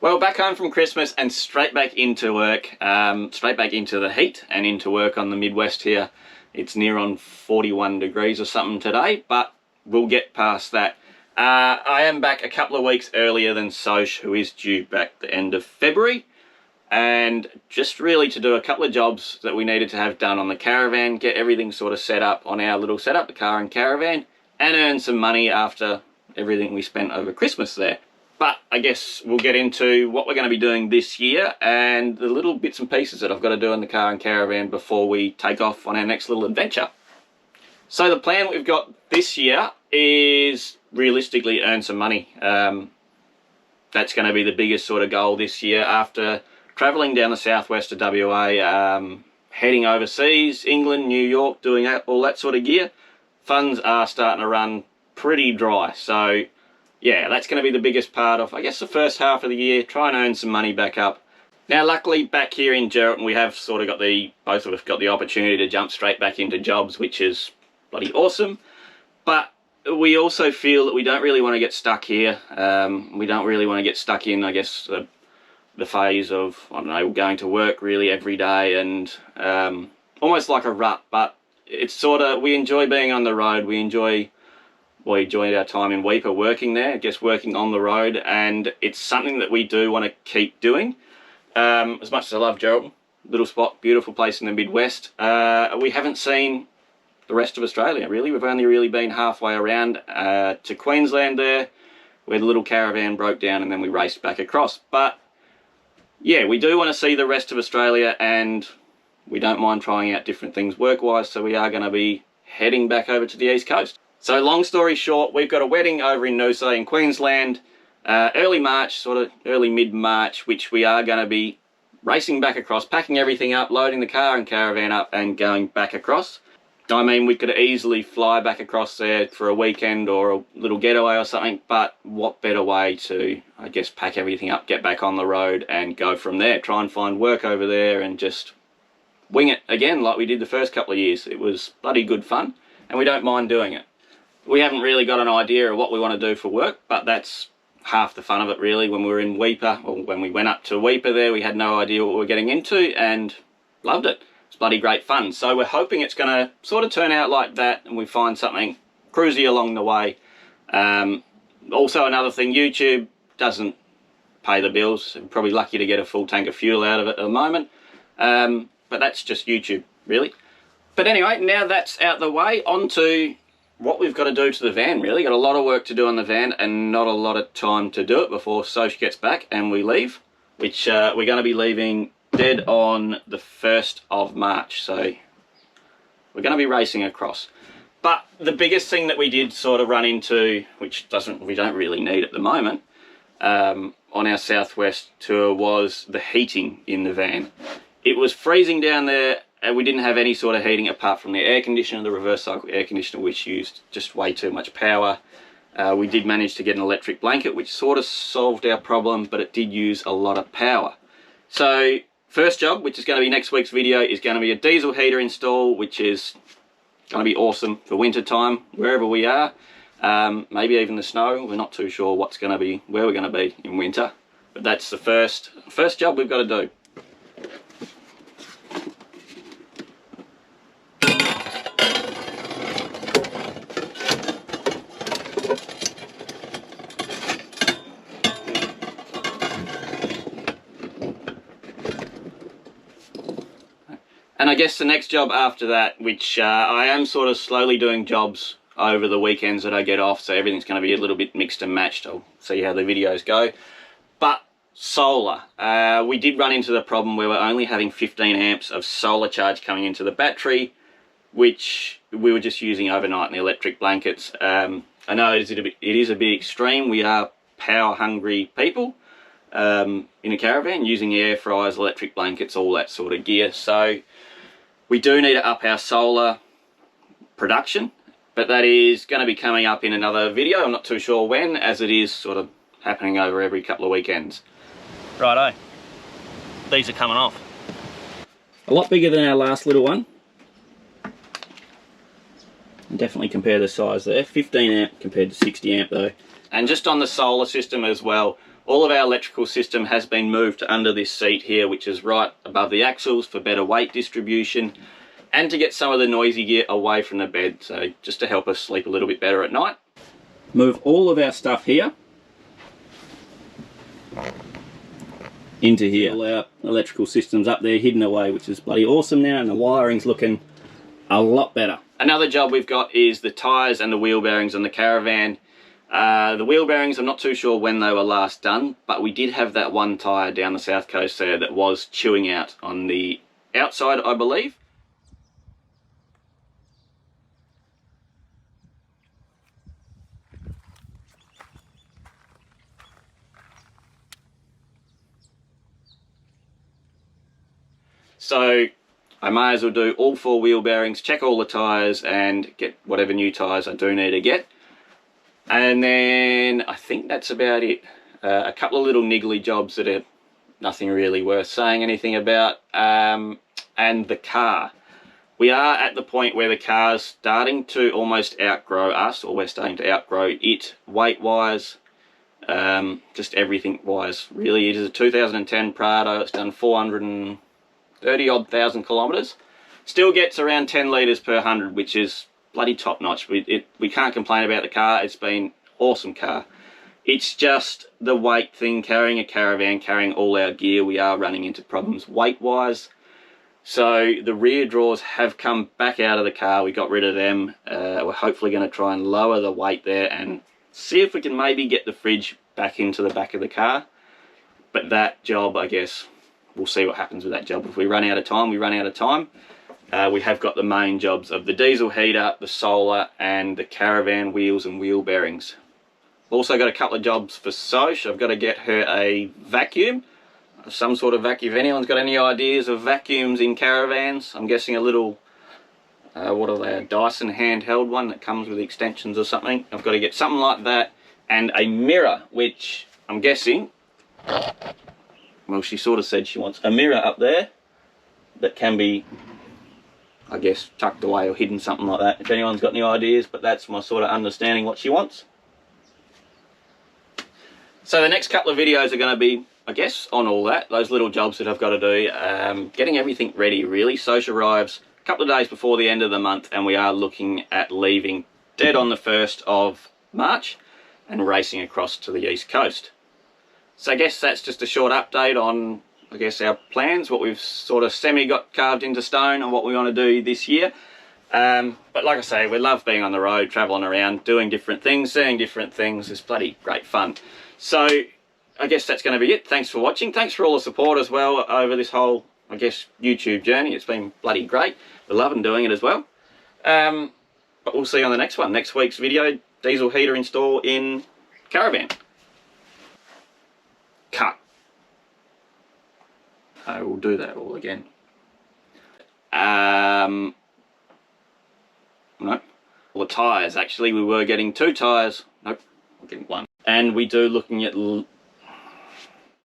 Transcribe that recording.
Well, back home from Christmas and straight back into work, straight back into the heat and into work on the Midwest here. It's near on 41 degrees or something today, but we'll get past that. I am back a couple of weeks earlier than Soch, who is due back the end of February, and just really to do a couple of jobs that we needed to have done on the Caravan, get everything sort of set up on our little setup, the car and Caravan, and earn some money after everything we spent over Christmas there. But I guess we'll get into what we're going to be doing this year and the little bits and pieces that I've got to do in the car and Caravan before we take off on our next little adventure. So the plan we've got this year is realistically earn some money. That's going to be the biggest sort of goal this year after travelling down the southwest of WA, heading overseas, England, New York, doing all that sort of gear. Funds are starting to run pretty dry, so yeah, that's going to be the biggest part of, I guess, the first half of the year, try and earn some money back up. Now, luckily, back here in Geraldton, we have sort of got both of us got the opportunity to jump straight back into jobs, which is bloody awesome. But we also feel that we don't really want to get stuck here. We don't really want to get stuck in, I guess, the phase of, I don't know, going to work really every day and almost like a rut. But it's sort of, we enjoy being on the road. We enjoyed our time in Weipa working there, just working on the road, and it's something that we do want to keep doing. As much as I love Geraldton, little spot, beautiful place in the Midwest, we haven't seen the rest of Australia, really. We've only really been halfway around to Queensland there, where the little Caravan broke down, and then we raced back across. But yeah, we do want to see the rest of Australia, and we don't mind trying out different things work-wise, so we are going to be heading back over to the East Coast. So long story short, we've got a wedding over in Noosa in Queensland, early March, sort of early mid-March, which we are going to be racing back across, packing everything up, loading the car and Caravan up and going back across. I mean, we could easily fly back across there for a weekend or a little getaway or something, but what better way to, I guess, pack everything up, get back on the road and go from there, try and find work over there and just wing it again like we did the first couple of years. It was bloody good fun and we don't mind doing it. We haven't really got an idea of what we want to do for work, but that's half the fun of it really. When we were in Weipa, or when we went up to Weipa there, we had no idea what we were getting into and loved it. It's bloody great fun. So we're hoping it's going to sort of turn out like that and we find something cruisy along the way. Also another thing, YouTube doesn't pay the bills. We're probably lucky to get a full tank of fuel out of it at the moment. But that's just YouTube, really. But anyway, now that's out the way, on to what we've got to do to the van, really. Got a lot of work to do on the van and not a lot of time to do it before Soch gets back and we leave, which we're going to be leaving dead on the 1st of March. So we're going to be racing across. But the biggest thing that we did sort of run into, which we don't really need at the moment, on our southwest tour was the heating in the van. It was freezing down there. And we didn't have any sort of heating apart from the air conditioner, the reverse cycle air conditioner, which used just way too much power. We did manage to get an electric blanket, which sort of solved our problem, but it did use a lot of power. So first job, which is going to be next week's video, is going to be a diesel heater install, which is going to be awesome for winter time, wherever we are. Maybe even the snow. We're not too sure where we're going to be in winter. But that's the first job we've got to do. And I guess the next job after that, which I am sort of slowly doing jobs over the weekends that I get off, so everything's going to be a little bit mixed and matched. I'll see how the videos go. But solar. We did run into the problem where we're only having 15 amps of solar charge coming into the battery, which we were just using overnight in the electric blankets. I know it is a bit extreme. We are power hungry people in a caravan, using air fryers, electric blankets, all that sort of gear. So we do need to up our solar production, but that is going to be coming up in another video. I'm not too sure when, as it is sort of happening over every couple of weekends. Righto, these are coming off. A lot bigger than our last little one. Definitely compare the size there, 15 amp compared to 60 amp though. And just on the solar system as well, All of our electrical system has been moved to under this seat here, which is right above the axles for better weight distribution and to get some of the noisy gear away from the bed, so just to help us sleep a little bit better at night. Move all of our stuff here into here. All our electrical systems up there hidden away, which is bloody awesome now, and the wiring's looking a lot better. Another job we've got is the tyres and the wheel bearings on the Caravan. The wheel bearings, I'm not too sure when they were last done, but we did have that one tyre down the south coast there that was chewing out on the outside, I believe. So I may as well do all 4 wheel bearings, check all the tyres and get whatever new tyres I do need to get. And then I think that's about it. A couple of little niggly jobs that are nothing really worth saying anything about. And the car. We are at the point where the car's starting to almost outgrow us, or we're starting to outgrow it weight-wise. Just everything-wise, really. It is a 2010 Prado. It's done 430-odd thousand kilometres. Still gets around 10 litres per 100, which is bloody top-notch. We can't complain about the car. It's been an awesome car. It's just the weight thing, carrying a Caravan, carrying all our gear. We are running into problems weight-wise. So the rear drawers have come back out of the car. We got rid of them. We're hopefully going to try and lower the weight there and see if we can maybe get the fridge back into the back of the car. But that job, I guess, we'll see what happens with that job. If we run out of time, we run out of time. We have got the main jobs of the diesel heater, the solar, and the Caravan wheels and wheel bearings. Also got a couple of jobs for Soch. I've got to get her a vacuum, some sort of vacuum. If anyone's got any ideas of vacuums in Caravans, I'm guessing a little, what are they, a Dyson handheld one that comes with extensions or something. I've got to get something like that, and a mirror, which I'm guessing, well, she sort of said she wants a mirror up there that can be, I guess, tucked away or hidden, something like that. If anyone's got any ideas, but that's my sort of understanding what she wants. So the next couple of videos are going to be, I guess, on all that, those little jobs that I've got to do, getting everything ready really. Soch arrives a couple of days before the end of the month, and we are looking at leaving dead on the 1st of March and racing across to the east coast. So I guess that's just a short update on, I guess, our plans, what we've sort of got carved into stone and what we want to do this year. But like I say, we love being on the road, travelling around, doing different things, seeing different things. It's bloody great fun. So I guess that's going to be it. Thanks for watching. Thanks for all the support as well over this whole, I guess, YouTube journey. It's been bloody great. We're loving doing it as well. But we'll see you on the next one. Next week's video, diesel heater install in Caravan. Cut. I will do that all again. No. Well, the tyres, actually, we were getting 2 tyres. Nope, we're getting 1. And we do looking at